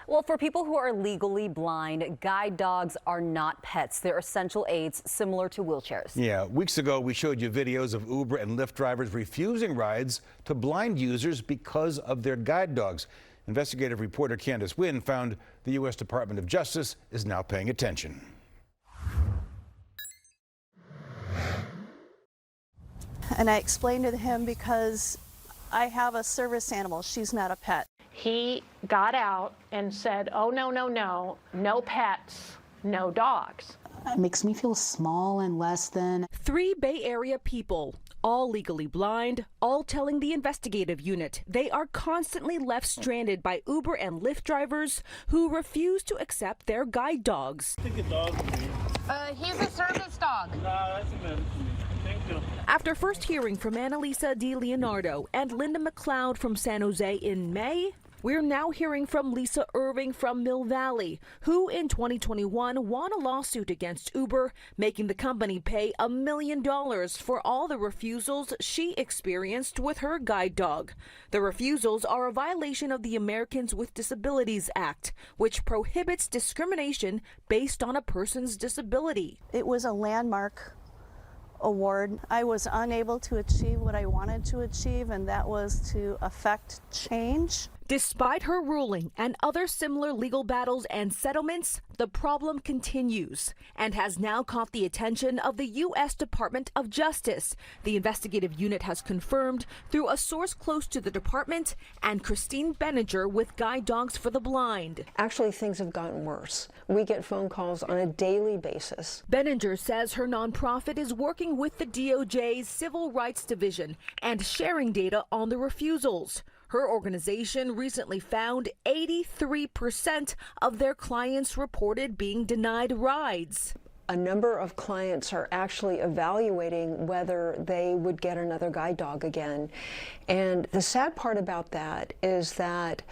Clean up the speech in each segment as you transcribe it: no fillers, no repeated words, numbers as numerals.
Well, for people who are legally blind, guide dogs are not pets. They're essential aids similar to wheelchairs. Yeah, weeks ago we showed you videos of Uber and Lyft drivers refusing rides to blind users because of their guide dogs. Investigative reporter Candace Wynn found the U.S. Department of Justice is now paying attention. And I explained to him because I have a service animal. She's not a pet. He got out and said, oh, no, no, no, no pets, no dogs. It makes me feel small and less than. 3 Bay Area people, all legally blind, all telling the investigative unit they are constantly left stranded by Uber and Lyft drivers who refuse to accept their guide dogs. Take a dog with me. He's a service dog. Nah, that's a man. Thank you. After first hearing from Annalisa DiLeonardo and Linda McLeod from San Jose in May, we're now hearing from Lisa Irving from Mill Valley, who in 2021 won a lawsuit against Uber, making the company pay $1 million for all the refusals she experienced with her guide dog. The refusals are a violation of the Americans with Disabilities Act, which prohibits discrimination based on a person's disability. It was a landmark award. I was unable to achieve what I wanted to achieve, and that was to affect change. Despite her ruling and other similar legal battles and settlements, the problem continues and has now caught the attention of the U.S. Department of Justice. The investigative unit has confirmed through a source close to the department and Christine Benninger with Guide Dogs for the Blind. Actually, things have gotten worse. We get phone calls on a daily basis. Benninger says her nonprofit is working with the DOJ's Civil Rights Division and sharing data on the refusals. Her organization recently found 83% of their clients reported being denied rides. A number of clients are actually evaluating whether they would get another guide dog again. And the sad part about that is that,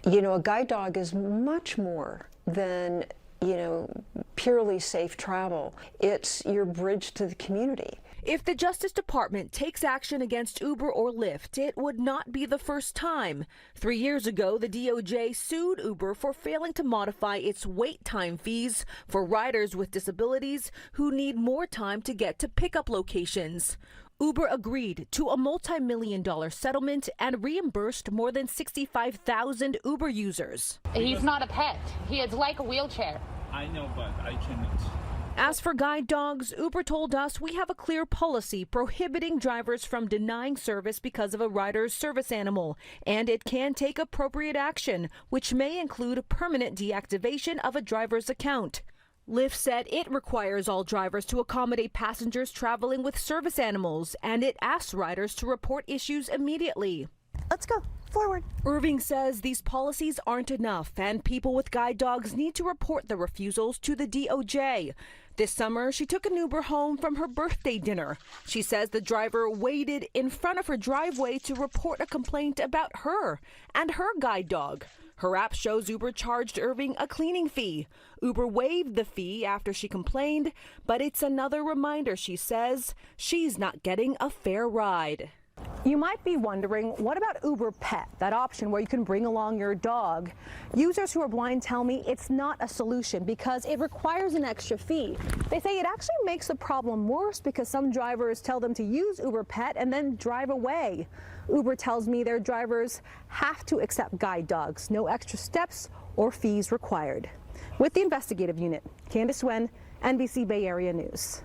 a guide dog is much more than, purely safe travel. It's your bridge to the community. If the Justice Department takes action against Uber or Lyft, it would not be the first time. 3 years ago, the DOJ sued Uber for failing to modify its wait time fees for riders with disabilities who need more time to get to pickup locations. Uber agreed to a multi-million-dollar settlement and reimbursed more than 65,000 Uber users. He's not a pet. He is like a wheelchair. I know, but I cannot. As for guide dogs, Uber told us we have a clear policy prohibiting drivers from denying service because of a rider's service animal, and it can take appropriate action, which may include permanent deactivation of a driver's account. Lyft said it requires all drivers to accommodate passengers traveling with service animals, and it asks riders to report issues immediately. Let's go forward. Irving says these policies aren't enough, and people with guide dogs need to report the refusals to the DOJ. This summer, she took an Uber home from her birthday dinner. She says the driver waited in front of her driveway to report a complaint about her and her guide dog. Her app shows Uber charged Irving a cleaning fee. Uber waived the fee after she complained, but it's another reminder, she says, she's not getting a fair ride. You might be wondering, what about Uber Pet, that option where you can bring along your dog? Users who are blind tell me it's not a solution because it requires an extra fee. They say it actually makes the problem worse because some drivers tell them to use Uber Pet and then drive away. Uber tells me their drivers have to accept guide dogs, no extra steps or fees required. With the investigative unit, Candace Wynn, NBC Bay Area News.